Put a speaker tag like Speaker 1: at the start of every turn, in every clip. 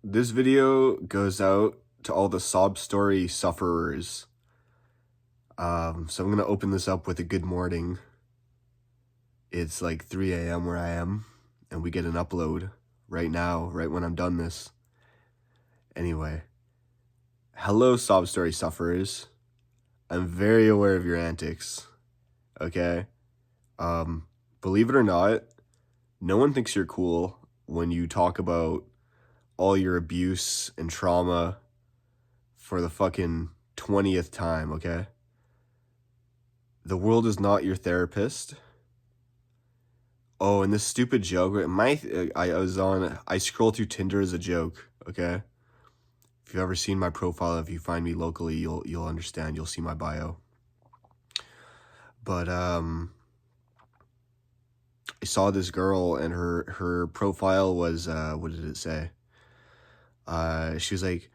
Speaker 1: This video goes out to all the Sob Story Sufferers. So I'm gonna open this up with a good morning. It's like 3 a.m. where I am, and we get an upload right now, right when I'm done this. Anyway, hello Sob Story Sufferers. I'm very aware of your antics, okay? Believe it or not, no one thinks you're cool when you talk about all your abuse and trauma for the fucking 20th time, okay? The world is not your therapist. Oh, and this stupid joke, I scroll through Tinder as a joke, okay? If you've ever seen my profile, if you find me locally, you'll understand, you'll see my bio. But I saw this girl and her profile was what did it say? She was like,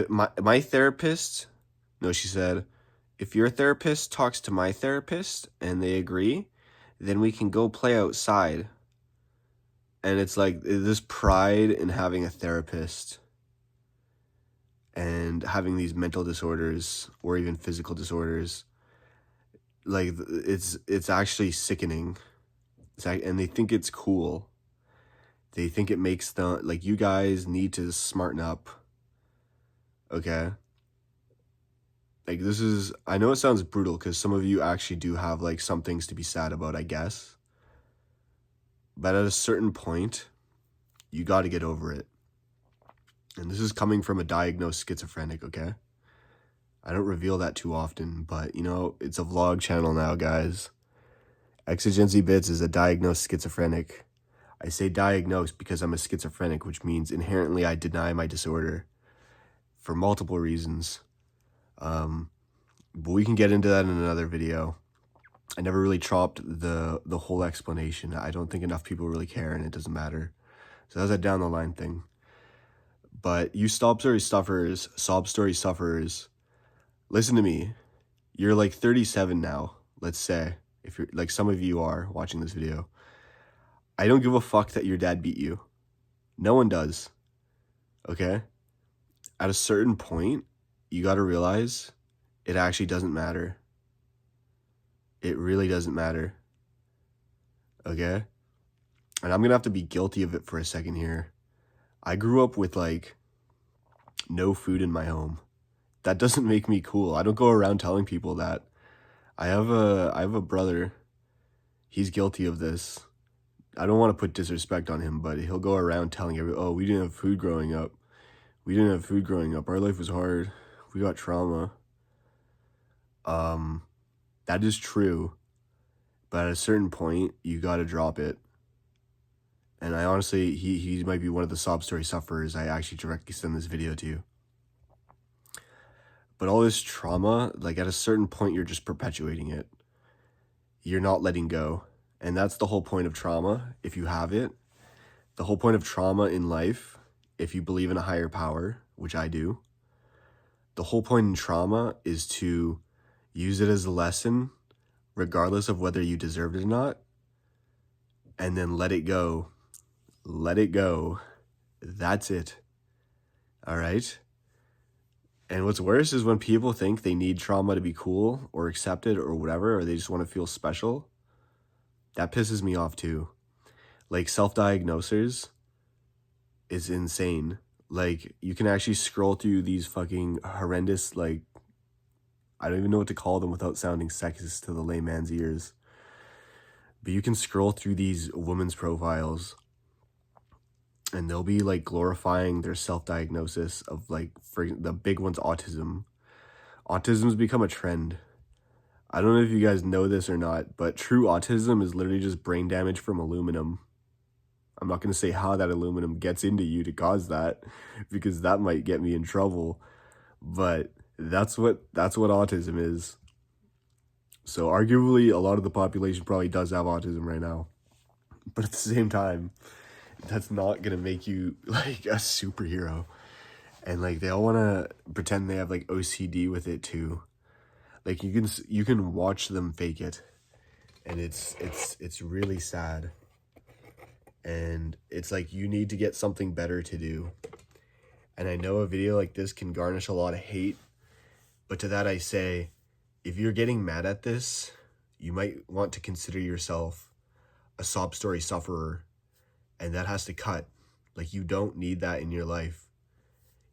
Speaker 1: my therapist, no, she said, if your therapist talks to my therapist and they agree, then we can go play outside. And it's like this pride in having a therapist and having these mental disorders or even physical disorders. Like it's actually sickening. And they think it's cool. They think it makes them, like, you guys need to smarten up. Okay? Like, this is, I know it sounds brutal because some of you actually do have, like, some things to be sad about, I guess. But at a certain point, you got to get over it. And this is coming from a diagnosed schizophrenic, okay? I don't reveal that too often, but, you know, it's a vlog channel now, guys. Exigency Bits is a diagnosed schizophrenic. I say diagnosed because I'm a schizophrenic, which means inherently I deny my disorder for multiple reasons. But we can get into that in another video. I never really chopped the whole explanation. I don't think enough people really care, and it doesn't matter. So that's a down the line thing. But you Sob Story Sufferers, listen to me. You're like 37 now, let's say, if you're like some of you are watching this video. I don't give a fuck that your dad beat you. No one does. Okay? At a certain point, you got to realize it actually doesn't matter. It really doesn't matter. Okay? And I'm going to have to be guilty of it for a second here. I grew up with, like, no food in my home. That doesn't make me cool. I don't go around telling people that. I have a brother. He's guilty of this. I don't want to put disrespect on him, but he'll go around telling everyone, oh, we didn't have food growing up. We didn't have food growing up. Our life was hard. We got trauma. That is true. But at a certain point, you got to drop it. And I honestly, he might be one of the Sob Story Sufferers I actually directly send this video to. But all this trauma, like at a certain point, you're just perpetuating it. You're not letting go. And that's the whole point of trauma, if you have it. The whole point of trauma in life, if you believe in a higher power, which I do, the whole point in trauma is to use it as a lesson, regardless of whether you deserved it or not, and then let it go. Let it go. That's it. All right? And what's worse is when people think they need trauma to be cool or accepted or whatever, or they just want to feel special. That pisses me off too. Like, self-diagnosers is insane. Like, you can actually scroll through these fucking horrendous, like, I don't even know what to call them without sounding sexist to the layman's ears. But you can scroll through these women's profiles and they'll be like glorifying their self-diagnosis of, like, for the big one's autism. Autism's become a trend. I don't know if you guys know this or not, but true autism is literally just brain damage from aluminum. I'm not going to say how that aluminum gets into you to cause that, because that might get me in trouble. But that's what autism is. So arguably, a lot of the population probably does have autism right now. But at the same time, that's not going to make you, like, a superhero. And, like, they all want to pretend they have, like, OCD with it too. Like, you can watch them fake it, and it's really sad. And it's like, you need to get something better to do. And I know a video like this can garnish a lot of hate, but to that I say, if you're getting mad at this, you might want to consider yourself a sob story sufferer, and that has to cut. Like, you don't need that in your life.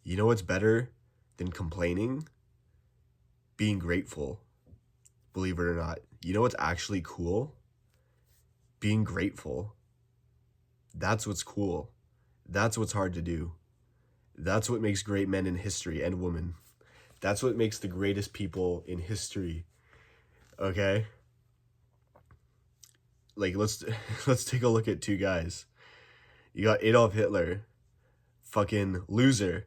Speaker 1: You know what's better than complaining? Being grateful. Believe it or not. You know what's actually cool? Being grateful. That's what's cool. That's what's hard to do. That's what makes great men in history and women. That's what makes the greatest people in history. Okay? Like, let's take a look at two guys. You got Adolf Hitler, fucking loser,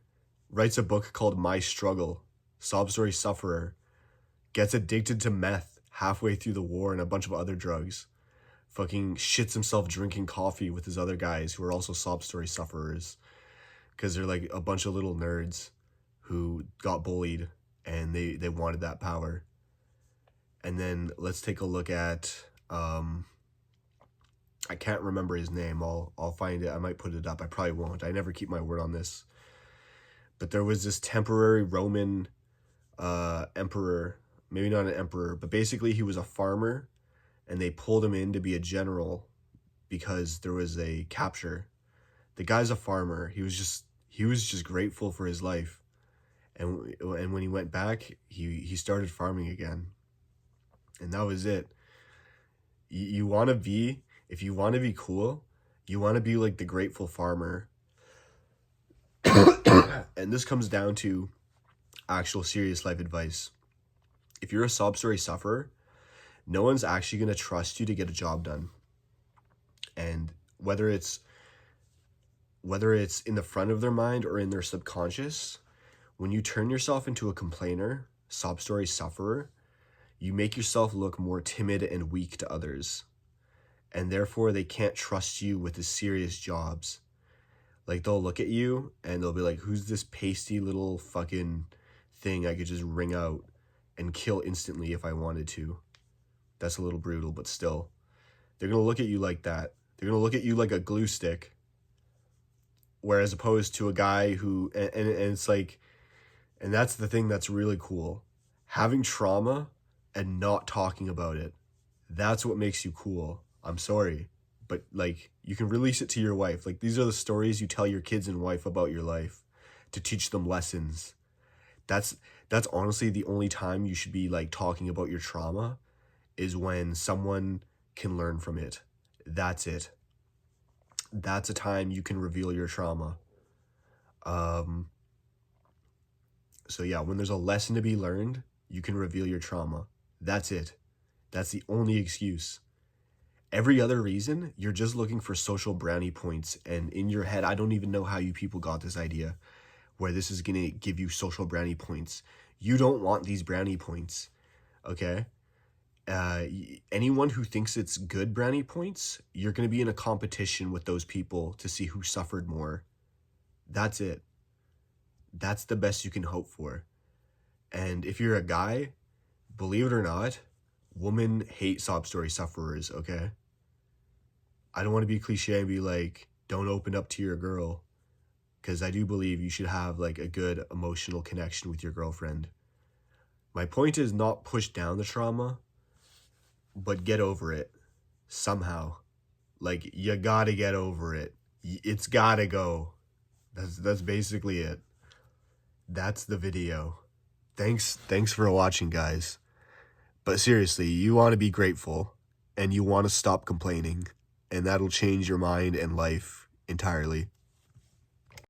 Speaker 1: writes a book called My Struggle, Sob Story Sufferer, gets addicted to meth halfway through the war and a bunch of other drugs, fucking shits himself drinking coffee with his other guys who are also sob story sufferers, because they're like a bunch of little nerds who got bullied and they wanted that power. And then let's take a look at, I can't remember his name. I'll find it. I might put it up. I probably won't. I never keep my word on this. But there was this temporary Roman emperor, maybe not an emperor, but basically he was a farmer, and they pulled him in to be a general because there was a capture. The guy's a farmer. He was just grateful for his life. And when he went back, he started farming again. And that was it. You want to be, if you want to be cool, you want to be like the grateful farmer. And this comes down to actual serious life advice. If you're a sob story sufferer, no one's actually going to trust you to get a job done. And whether it's in the front of their mind or in their subconscious, when you turn yourself into a complainer, sob story sufferer, you make yourself look more timid and weak to others. And therefore, they can't trust you with the serious jobs. Like, they'll look at you and they'll be like, who's this pasty little fucking thing I could just ring out and kill instantly if I wanted to? That's a little brutal, but still. They're going to look at you like that. They're going to look at you like a glue stick. Whereas opposed to a guy who, and it's like, and that's the thing that's really cool. Having trauma and not talking about it. That's what makes you cool. I'm sorry. But like, you can release it to your wife. Like, these are the stories you tell your kids and wife about your life to teach them lessons. That's honestly the only time you should be like talking about your trauma, is when someone can learn from it. That's it. That's a time you can reveal your trauma. So yeah, when there's a lesson to be learned, you can reveal your trauma. That's it. That's the only excuse. Every other reason, you're just looking for social brownie points. And in your head, I don't even know how you people got this idea where this is going to give you social brownie points. You don't want these brownie points, okay? Anyone who thinks it's good brownie points, you're going to be in a competition with those people to see who suffered more. That's it. That's the best you can hope for. And if you're a guy, believe it or not, women hate sob story sufferers, okay? I don't want to be cliche and be like, don't open up to your girl, because I do believe you should have like a good emotional connection with your girlfriend. My point is not push down the trauma, but get over it somehow. Like, you gotta get over it. It's gotta go. That's basically it. That's the video. Thanks for watching, guys. But seriously, you want to be grateful and you want to stop complaining, and that'll change your mind and life entirely.